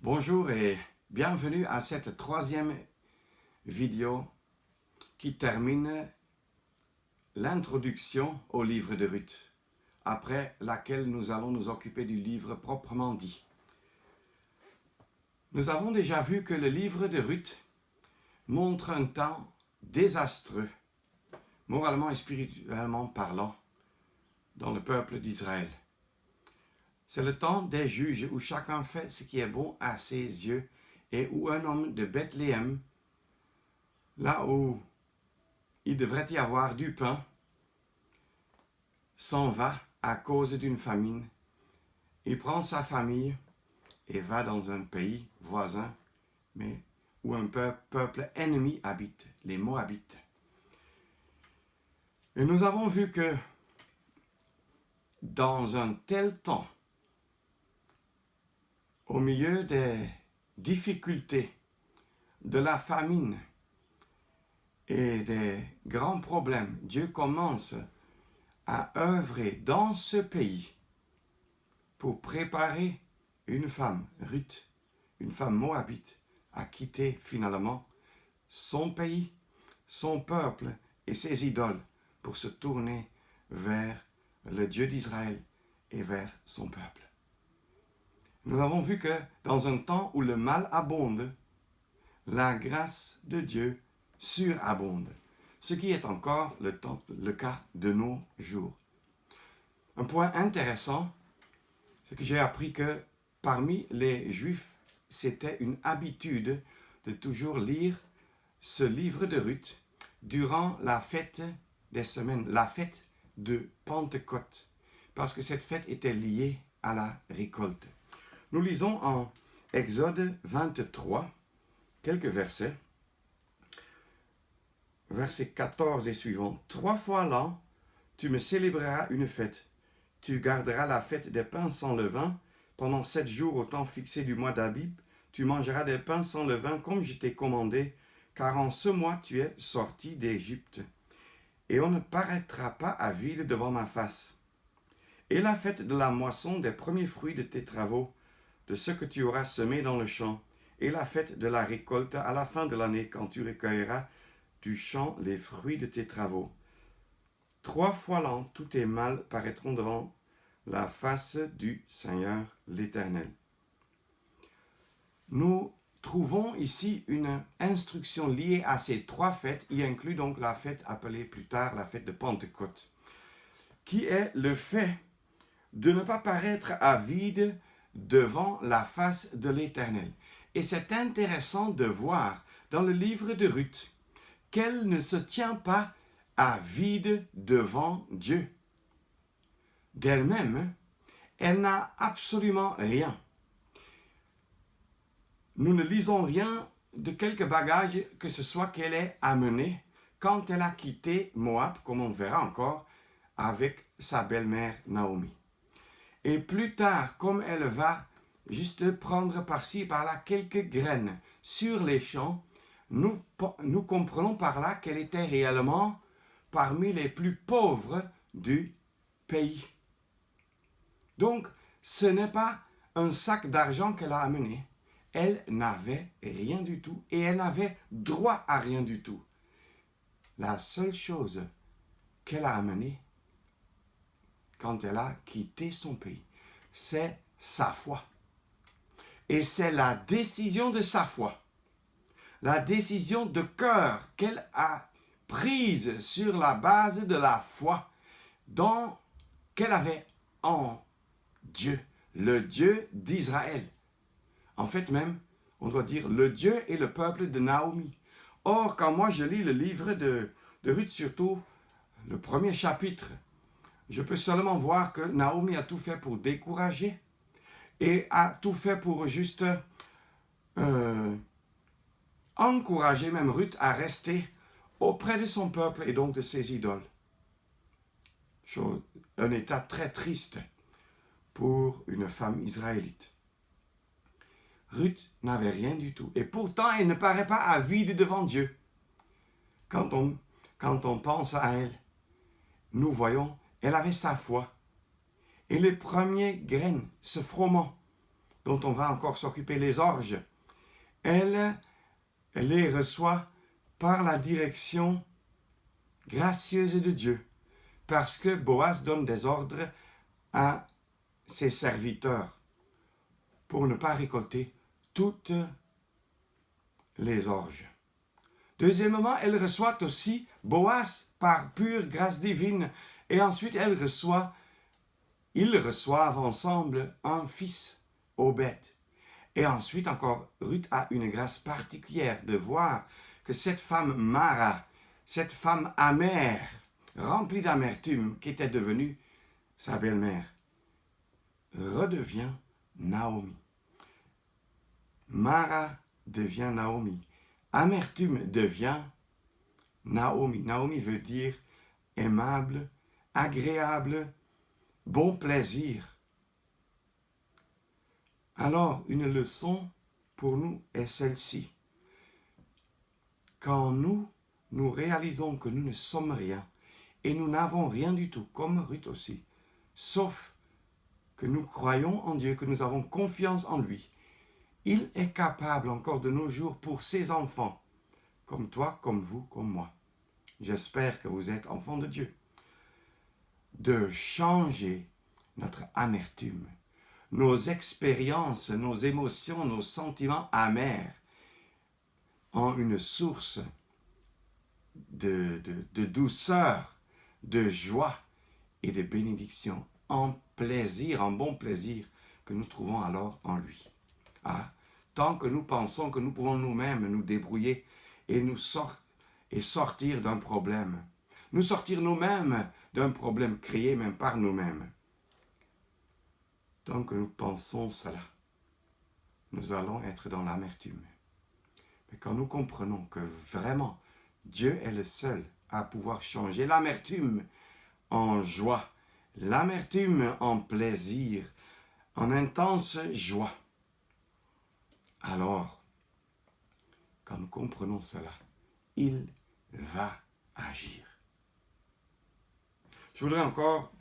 Bonjour et bienvenue à cette troisième vidéo qui termine l'introduction au livre de Ruth, après laquelle nous allons nous occuper du livre proprement dit. Nous avons déjà vu que le livre de Ruth montre un temps désastreux, moralement et spirituellement parlant, dans le peuple d'Israël. C'est le temps des juges où chacun fait ce qui est bon à ses yeux et où un homme de Bethléem, là où il devrait y avoir du pain, s'en va à cause d'une famine. Il prend sa famille et va dans un pays voisin, mais où un peuple ennemi habite, les Moabites. Et nous avons vu que dans un tel temps, au milieu des difficultés, de la famine et des grands problèmes, Dieu commence à œuvrer dans ce pays pour préparer une femme, Ruth, une femme moabite, à quitter finalement son pays, son peuple et ses idoles pour se tourner vers le Dieu d'Israël et vers son peuple. Nous avons vu que dans un temps où le mal abonde, la grâce de Dieu surabonde, ce qui est encore le cas de nos jours. Un point intéressant, c'est que j'ai appris que parmi les Juifs, c'était une habitude de toujours lire ce livre de Ruth durant la fête des semaines, la fête de Pentecôte, parce que cette fête était liée à la récolte. Nous lisons en Exode 23 quelques versets. Verset 14 et suivant. 3 fois l'an, tu me célébreras une fête. Tu garderas la fête des pains sans levain. Pendant 7 jours au temps fixé du mois d'Abib, tu mangeras des pains sans levain comme je t'ai commandé, car en ce mois tu es sorti d'Égypte. Et on ne paraîtra pas avide devant ma face. Et la fête de la moisson des premiers fruits de tes travaux, de ce que tu auras semé dans le champ, et la fête de la récolte à la fin de l'année, quand tu recueilleras du champ les fruits de tes travaux. 3 fois l'an, tous tes mâles paraîtront devant la face du Seigneur l'Éternel. Nous trouvons ici une instruction liée à ces 3 fêtes, y inclut donc la fête appelée plus tard la fête de Pentecôte, qui est le fait de ne pas paraître avide devant la face de l'Éternel. Et c'est intéressant de voir dans le livre de Ruth qu'elle ne se tient pas avide devant Dieu. D'elle-même, elle n'a absolument rien. Nous ne lisons rien de quelque bagage que ce soit qu'elle ait amené quand elle a quitté Moab, comme on verra encore, avec sa belle-mère Naomi. Et plus tard, comme elle va juste prendre par-ci, par-là quelques graines sur les champs, nous comprenons par là qu'elle était réellement parmi les plus pauvres du pays. Donc, ce n'est pas un sac d'argent qu'elle a amené. Elle n'avait rien du tout et elle n'avait droit à rien du tout. La seule chose qu'elle a amenée quand elle a quitté son pays, c'est sa foi. Et c'est la décision de sa foi, la décision de cœur qu'elle a prise sur la base de la foi qu'elle avait en Dieu, le Dieu d'Israël. En fait même, on doit dire le Dieu et le peuple de Naomi. Or, quand moi je lis le livre de Ruth, surtout le premier chapitre, je peux seulement voir que Naomi a tout fait pour décourager et a tout fait pour juste encourager même Ruth à rester auprès de son peuple et donc de ses idoles. Un état très triste pour une femme israélite. Ruth n'avait rien du tout. Et pourtant, elle ne paraît pas avide devant Dieu. Quand on pense à elle, nous voyons, elle avait sa foi. Et les premières graines se formant dont on va encore s'occuper, les orges, elle les reçoit par la direction gracieuse de Dieu, parce que Boaz donne des ordres à ses serviteurs pour ne pas récolter toutes les orges. Deuxièmement, elle reçoit aussi Boaz par pure grâce divine, et ensuite ils reçoivent ensemble un fils, Obed. Et ensuite encore, Ruth a une grâce particulière de voir que cette femme Mara, cette femme amère, remplie d'amertume, qui était devenue sa belle-mère, redevient Naomi. Mara devient Naomi. Amertume devient Naomi. Naomi veut dire aimable, agréable, bon plaisir. Alors, une leçon pour nous est celle-ci. Quand nous réalisons que nous ne sommes rien, et nous n'avons rien du tout, comme Ruth aussi, sauf que nous croyons en Dieu, que nous avons confiance en lui, il est capable encore de nos jours pour ses enfants, comme toi, comme vous, comme moi. J'espère que vous êtes enfants de Dieu, de changer notre amertume, nos expériences, nos émotions, nos sentiments amers en une source de douceur, de joie et de bénédiction, en plaisir, en bon plaisir que nous trouvons alors en lui. Ah, tant que nous pensons que nous pouvons nous-mêmes nous débrouiller et sortir d'un problème, nous sortir nous-mêmes d'un problème créé même par nous-mêmes. Tant que nous pensons cela, nous allons être dans l'amertume. Mais quand nous comprenons que vraiment Dieu est le seul à pouvoir changer l'amertume en joie, l'amertume en plaisir, en intense joie, alors, quand nous comprenons cela, il va agir. Je voudrais encore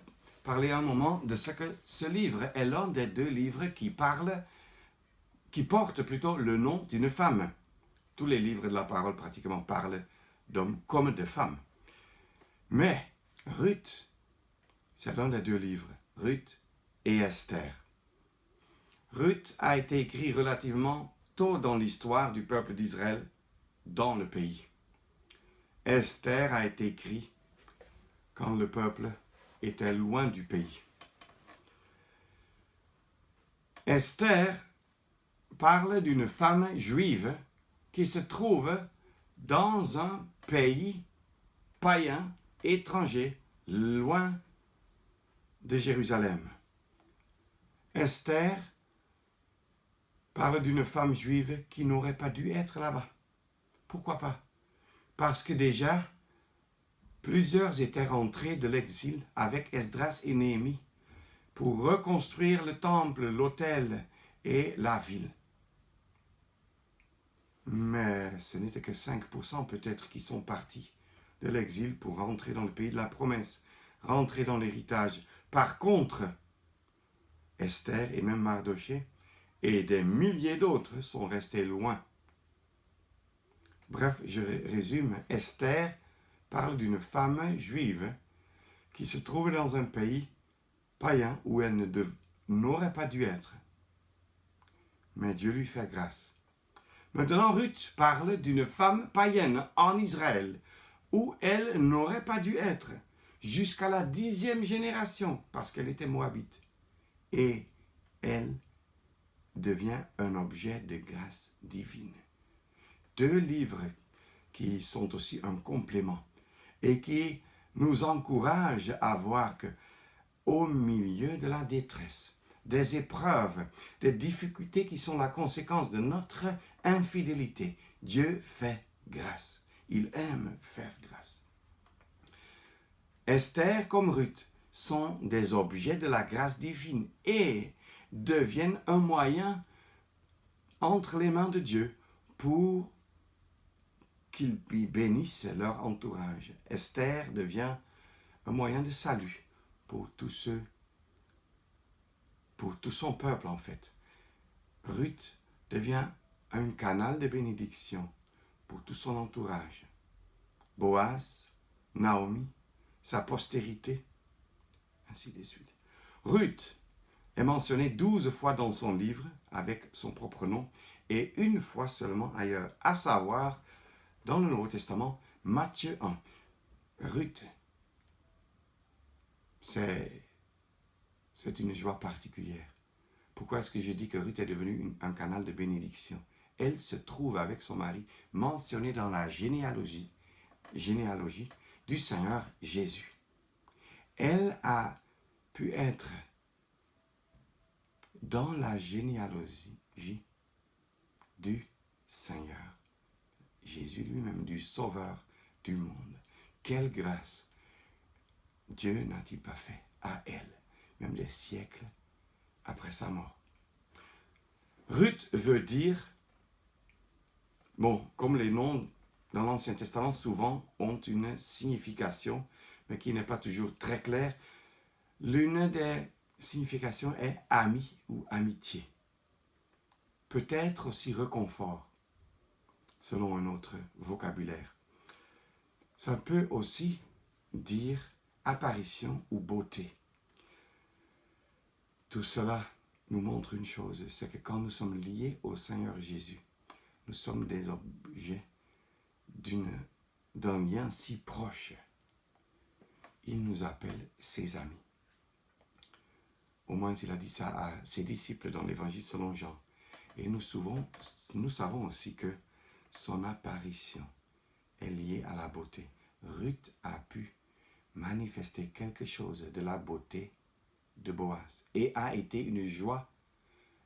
parler un moment de ce que ce livre est l'un des deux livres qui porte plutôt le nom d'une femme. Tous les livres de la parole pratiquement parlent d'hommes comme de femmes. Mais Ruth, c'est l'un des deux livres, Ruth et Esther. Ruth a été écrit relativement tôt dans l'histoire du peuple d'Israël dans le pays. Esther a été écrit quand le peuple était loin du pays. Esther parle d'une femme juive qui se trouve dans un pays païen, étranger, loin de Jérusalem. Esther parle d'une femme juive qui n'aurait pas dû être là-bas. Pourquoi pas? Parce que déjà, plusieurs étaient rentrés de l'exil avec Esdras et Néhémie pour reconstruire le temple, l'autel et la ville. Mais ce n'était que 5% peut-être qui sont partis de l'exil pour rentrer dans le pays de la promesse, rentrer dans l'héritage. Par contre, Esther et même Mardochée et des milliers d'autres sont restés loin. Bref, je résume, Esther parle d'une femme juive qui se trouve dans un pays païen où elle n'aurait pas dû être. Mais Dieu lui fait grâce. Maintenant, Ruth parle d'une femme païenne en Israël où elle n'aurait pas dû être jusqu'à la 10e génération parce qu'elle était moabite. Et elle devient un objet de grâce divine. Deux livres qui sont aussi un complément et qui nous encouragent à voir que au milieu de la détresse, des épreuves, des difficultés qui sont la conséquence de notre infidélité, Dieu fait grâce. Il aime faire grâce. Esther comme Ruth sont des objets de la grâce divine et deviennent un moyen entre les mains de Dieu pour qu'il bénisse leur entourage. Esther devient un moyen de salut pour tous ceux, pour tout son peuple en fait. Ruth devient un canal de bénédiction pour tout son entourage. Boaz, Naomi, sa postérité, ainsi de suite. Ruth est mentionnée 12 fois dans son livre avec son propre nom et une fois seulement ailleurs, à savoir dans le Nouveau Testament, Matthieu 1. Ruth, c'est une joie particulière. Pourquoi est-ce que je dis que Ruth est devenue un canal de bénédiction? Elle se trouve avec son mari mentionné dans la généalogie du Seigneur Jésus. Elle a pu être dans la généalogie du Seigneur Jésus lui-même, du Sauveur du monde. Quelle grâce Dieu n'a-t-il pas fait à elle, même des siècles après sa mort. Ruth veut dire, comme les noms dans l'Ancien Testament souvent ont une signification, mais qui n'est pas toujours très claire. L'une des significations est ami ou amitié. Peut-être aussi réconfort, selon un autre vocabulaire. Ça peut aussi dire apparition ou beauté. Tout cela nous montre une chose, c'est que quand nous sommes liés au Seigneur Jésus, nous sommes des objets d'un lien si proche. Il nous appelle ses amis. Au moins, il a dit ça à ses disciples dans l'Évangile selon Jean. Et nous savons aussi que son apparition est liée à la beauté. Ruth a pu manifester quelque chose de la beauté de Boaz et a été une joie,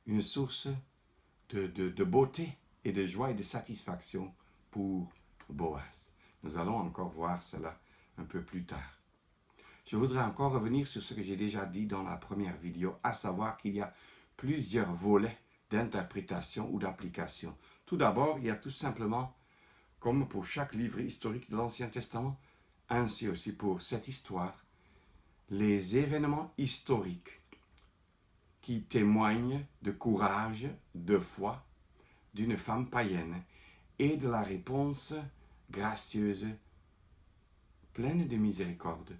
une source de beauté et de joie et de satisfaction pour Boaz. Nous allons encore voir cela un peu plus tard. Je voudrais encore revenir sur ce que j'ai déjà dit dans la première vidéo, à savoir qu'il y a plusieurs volets d'interprétation ou d'application. Tout d'abord, il y a tout simplement, comme pour chaque livre historique de l'Ancien Testament, ainsi aussi pour cette histoire, les événements historiques qui témoignent de courage, de foi d'une femme païenne et de la réponse gracieuse, pleine de miséricorde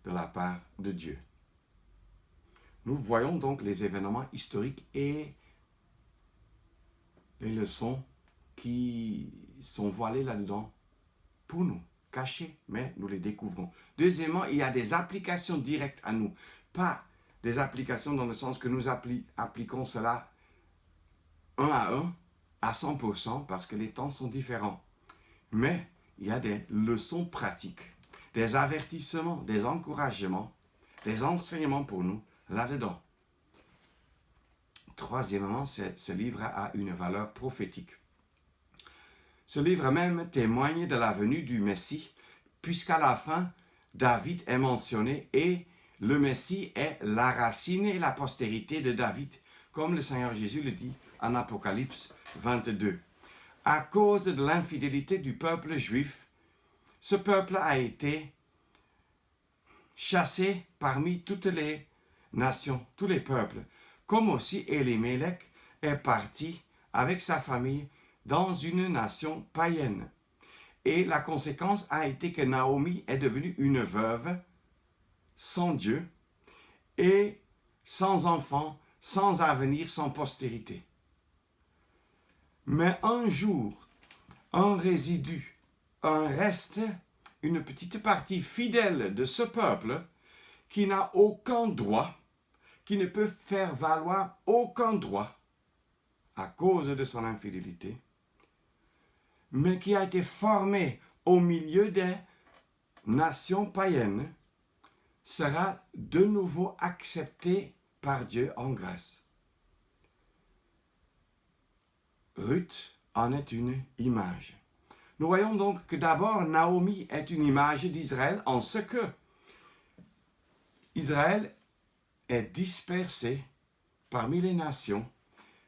de la part de Dieu. Nous voyons donc les événements historiques et les leçons qui sont voilées là-dedans pour nous, cachées, mais nous les découvrons. Deuxièmement, il y a des applications directes à nous, pas des applications dans le sens que nous appliquons cela un à 100%, parce que les temps sont différents. Mais il y a des leçons pratiques, des avertissements, des encouragements, des enseignements pour nous là-dedans. Troisièmement, ce livre a une valeur prophétique. Ce livre même témoigne de la venue du Messie, puisqu'à la fin, David est mentionné et le Messie est la racine et la postérité de David, comme le Seigneur Jésus le dit en Apocalypse 22. À cause de l'infidélité du peuple juif, ce peuple a été chassé parmi toutes les nations, tous les peuples, comme aussi Elimelech est parti avec sa famille dans une nation païenne. Et la conséquence a été que Naomi est devenue une veuve sans Dieu et sans enfants, sans avenir, sans postérité. Mais un jour, un résidu, un reste, une petite partie fidèle de ce peuple qui n'a aucun droit, qui ne peut faire valoir aucun droit à cause de son infidélité, mais qui a été formé au milieu des nations païennes, sera de nouveau accepté par Dieu en grâce. Ruth en est une image. Nous voyons donc que d'abord Naomi est une image d'Israël en ce que Israël est dispersé parmi les nations,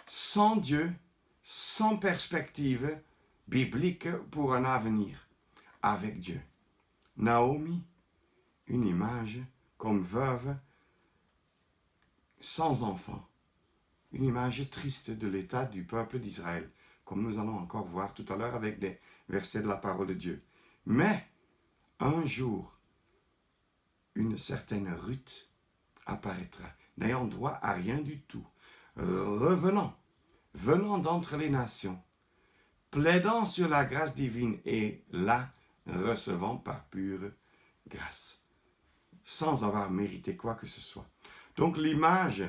sans Dieu, sans perspective biblique pour un avenir avec Dieu. Naomi, une image comme veuve, sans enfant, une image triste de l'état du peuple d'Israël, comme nous allons encore voir tout à l'heure avec des versets de la parole de Dieu. Mais, un jour, une certaine Ruth apparaîtra, n'ayant droit à rien du tout, venant d'entre les nations, plaidant sur la grâce divine et la recevant par pure grâce, sans avoir mérité quoi que ce soit. Donc l'image,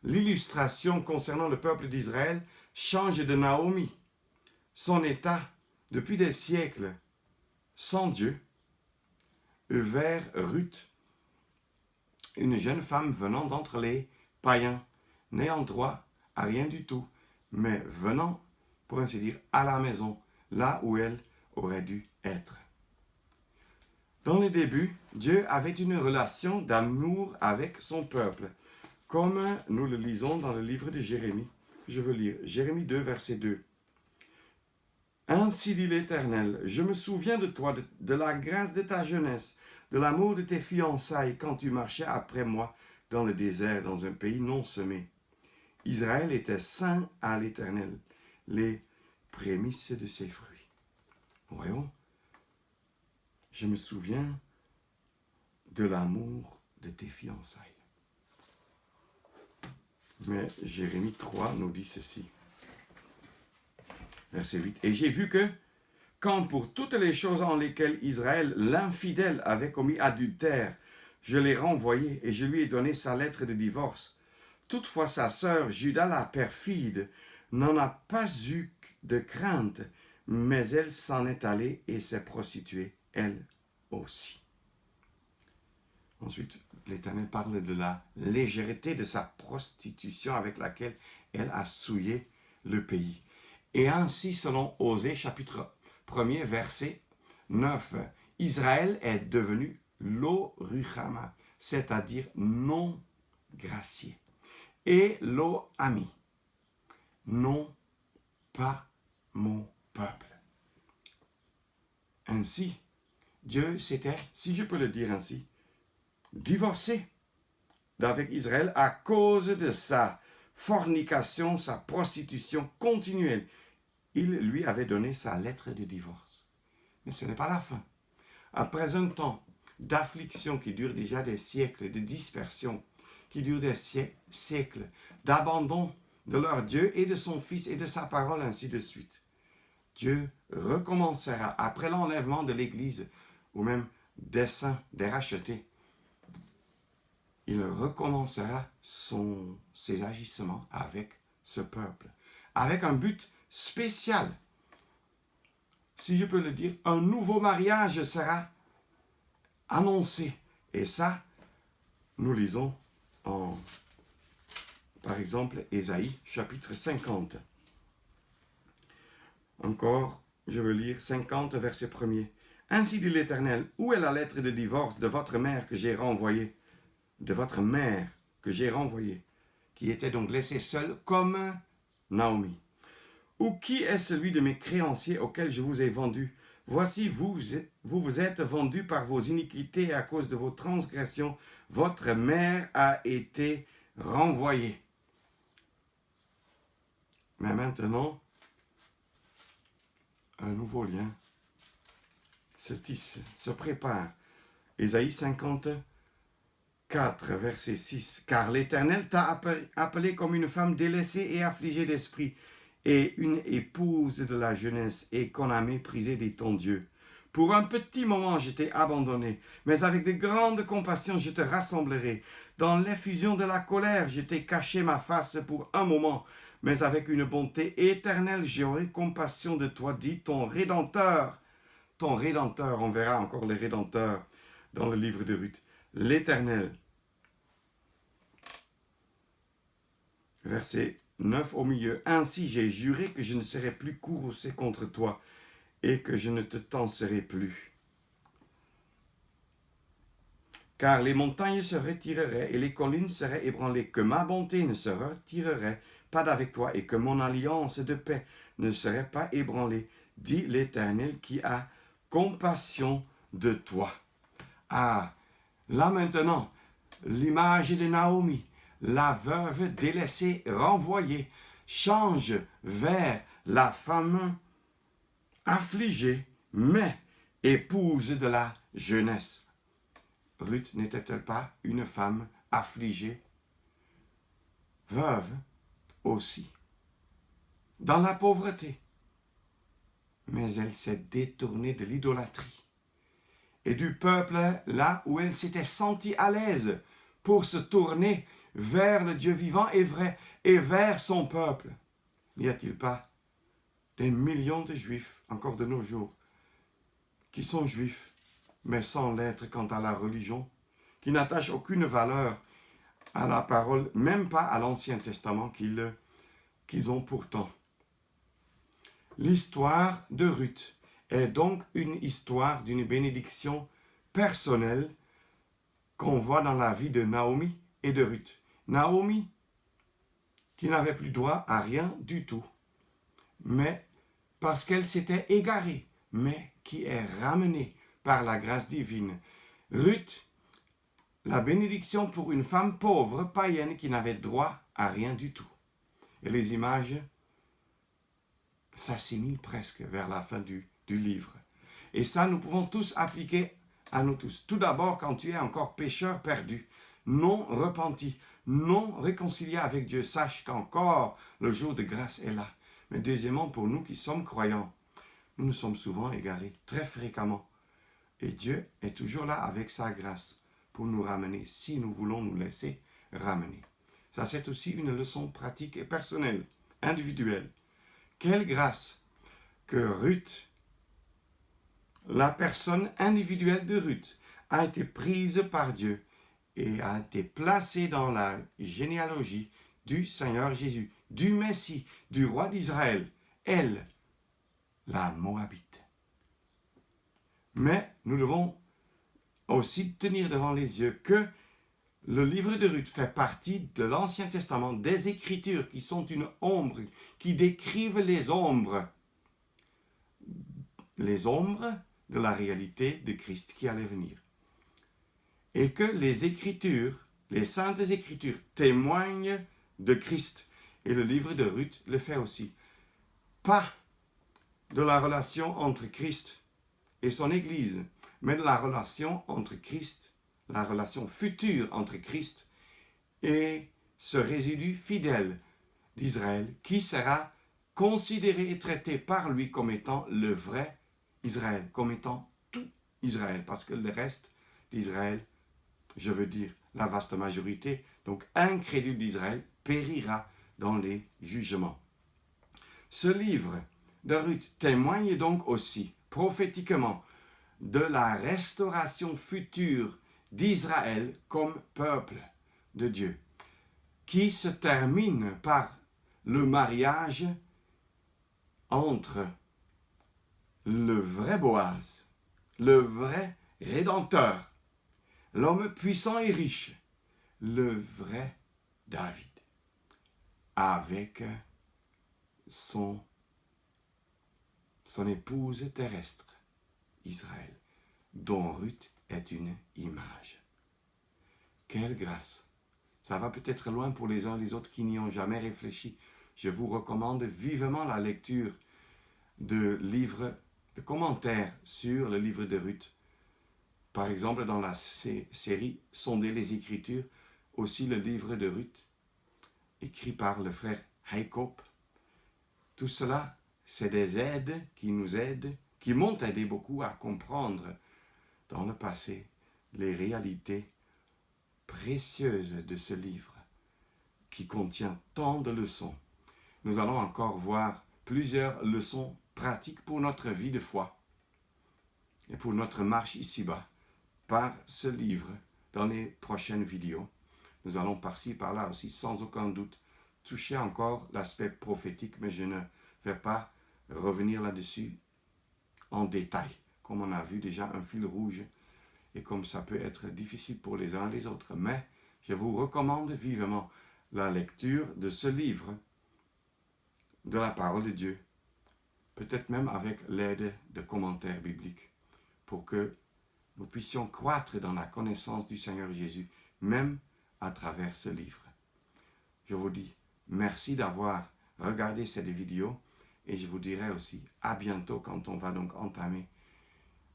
l'illustration concernant le peuple d'Israël change de Naomi, son état depuis des siècles sans Dieu, vers Ruth, une jeune femme venant d'entre les païens, n'ayant droit à rien du tout, mais venant, pour ainsi dire, à la maison, là où elle aurait dû être. Dans les débuts, Dieu avait une relation d'amour avec son peuple, comme nous le lisons dans le livre de Jérémie. Je veux lire Jérémie 2, verset 2. Ainsi dit l'Éternel, je me souviens de toi, de la grâce de ta jeunesse, de l'amour de tes fiançailles quand tu marchais après moi dans le désert, dans un pays non semé. Israël était saint à l'Éternel, les prémices de ses fruits. Voyons, je me souviens de l'amour de tes fiançailles. Mais Jérémie 3 nous dit ceci. Verset 8. Et j'ai vu que, quand pour toutes les choses en lesquelles Israël, l'infidèle, avait commis adultère, je l'ai renvoyé et je lui ai donné sa lettre de divorce. Toutefois sa sœur, Juda la perfide, n'en a pas eu de crainte, mais elle s'en est allée et s'est prostituée, elle aussi. Ensuite, l'Éternel parle de la légèreté de sa prostitution avec laquelle elle a souillé le pays. Et ainsi, selon Osée, chapitre 1er, verset 9, Israël est devenu lo-ruchama, c'est-à-dire non gracié, et lo-ami, non pas mon peuple. Ainsi, Dieu s'était, si je peux le dire ainsi, divorcé d'avec Israël à cause de sa fornication, sa prostitution continuelle. Il lui avait donné sa lettre de divorce. Mais ce n'est pas la fin. Après un temps d'affliction qui dure déjà des siècles, de dispersion, qui dure des siècles, d'abandon de leur Dieu et de son Fils et de sa parole, ainsi de suite, Dieu recommencera, après l'enlèvement de l'Église, ou même des saints, des rachetés, il recommencera ses agissements avec ce peuple, avec un but spécial. Si je peux le dire, un nouveau mariage sera annoncé. Et ça, nous lisons par exemple, Ésaïe, chapitre 50. Encore, je veux lire 50, verset 1er. Ainsi dit l'Éternel, où est la lettre de divorce de votre mère que j'ai renvoyée, qui était donc laissée seule comme Naomi? Ou qui est celui de mes créanciers auxquels je vous ai vendu? Voici, vous êtes vendus par vos iniquités et à cause de vos transgressions. Votre mère a été renvoyée. Mais maintenant, un nouveau lien se tisse, se prépare. Ésaïe 54, verset 6. Car l'Éternel t'a appelé comme une femme délaissée et affligée d'esprit, et une épouse de la jeunesse, et qu'on a méprisé de ton Dieu. Pour un petit moment, je t'ai abandonné, mais avec de grandes compassions, je te rassemblerai. Dans l'effusion de la colère, je t'ai caché ma face pour un moment, mais avec une bonté éternelle, j'aurai compassion de toi, dit ton Rédempteur. Ton Rédempteur, on verra encore le Rédempteur dans le livre de Ruth. L'Éternel. Verset 9 au milieu. Ainsi j'ai juré que je ne serai plus courroucé contre toi et que je ne te tancerai plus. Car les montagnes se retireraient et les collines seraient ébranlées, que ma bonté ne se retirerait pas d'avec toi et que mon alliance de paix ne serait pas ébranlée, dit l'Éternel qui a compassion de toi. Ah, là maintenant, l'image de Naomi, la veuve délaissée, renvoyée, change vers la femme affligée, mais épouse de la jeunesse. Ruth n'était-elle pas une femme affligée, veuve aussi, dans la pauvreté? Mais elle s'est détournée de l'idolâtrie et du peuple là où elle s'était sentie à l'aise pour se tourner vers le Dieu vivant et vrai et vers son peuple. N'y a-t-il pas des millions de Juifs, encore de nos jours, qui sont Juifs, mais sans l'être quant à la religion, qui n'attachent aucune valeur à la parole, même pas à l'Ancien Testament qu'ils ont pourtant. L'histoire de Ruth est donc une histoire d'une bénédiction personnelle qu'on voit dans la vie de Naomi et de Ruth. Naomi, qui n'avait plus droit à rien du tout, mais parce qu'elle s'était égarée, mais qui est ramenée par la grâce divine. Ruth, la bénédiction pour une femme pauvre, païenne, qui n'avait droit à rien du tout. Et les images s'assimilent presque vers la fin du livre. Et ça, nous pouvons tous appliquer à nous tous. Tout d'abord, quand tu es encore pécheur perdu, non repenti, non réconcilié avec Dieu, sache qu'encore le jour de grâce est là. Mais deuxièmement, pour nous qui sommes croyants, nous nous sommes souvent égarés, très fréquemment. Et Dieu est toujours là avec sa grâce pour nous ramener, si nous voulons nous laisser ramener. Ça, c'est aussi une leçon pratique et personnelle, individuelle. Quelle grâce que Ruth, la personne individuelle de Ruth, a été prise par Dieu et a été placée dans la généalogie du Seigneur Jésus, du Messie, du roi d'Israël, elle, la Moabite. Mais nous devons aussi tenir devant les yeux que le livre de Ruth fait partie de l'Ancien Testament, des Écritures qui sont une ombre, qui décrivent les ombres de la réalité de Christ qui allait venir. Et que les Écritures, les Saintes Écritures, témoignent de Christ. Et le livre de Ruth le fait aussi. Pas de la relation entre Christ et son Église, mais de la relation entre Christ, la relation future entre Christ et ce résidu fidèle d'Israël qui sera considéré et traité par lui comme étant le vrai Israël, comme étant tout Israël, parce que le reste d'Israël, je veux dire la vaste majorité, donc incrédule d'Israël, périra dans les jugements. Ce livre de Ruth témoigne donc aussi prophétiquement de la restauration future d'Israël comme peuple de Dieu, qui se termine par le mariage entre le vrai Boaz, le vrai Rédempteur, l'homme puissant et riche, le vrai David, avec son épouse terrestre, Israël, dont Ruth est une image. Quelle grâce! Ça va peut-être loin pour les uns et les autres qui n'y ont jamais réfléchi. Je vous recommande vivement la lecture de livres, de commentaires sur le livre de Ruth. Par exemple, dans la série Sonder les Écritures, aussi le livre de Ruth, écrit par le frère Jacob. Tout cela, c'est des aides, qui m'ont aidé beaucoup à comprendre dans le passé les réalités précieuses de ce livre qui contient tant de leçons. Nous allons encore voir plusieurs leçons pratiques pour notre vie de foi et pour notre marche ici-bas par ce livre dans les prochaines vidéos. Nous allons par-ci, par-là aussi, sans aucun doute, toucher encore l'aspect prophétique, mais je ne vais pas revenir là-dessus en détail, comme on a vu déjà un fil rouge et comme ça peut être difficile pour les uns et les autres. Mais je vous recommande vivement la lecture de ce livre, de la parole de Dieu, peut-être même avec l'aide de commentaires bibliques, pour que nous puissions croître dans la connaissance du Seigneur Jésus, même à travers ce livre. je vous dis merci d'avoir regardé cette vidéo et je vous dirai aussi à bientôt quand on va donc entamer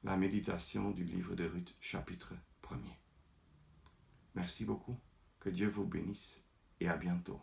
la méditation du livre de Ruth, chapitre 1er. Merci beaucoup, que Dieu vous bénisse et à bientôt.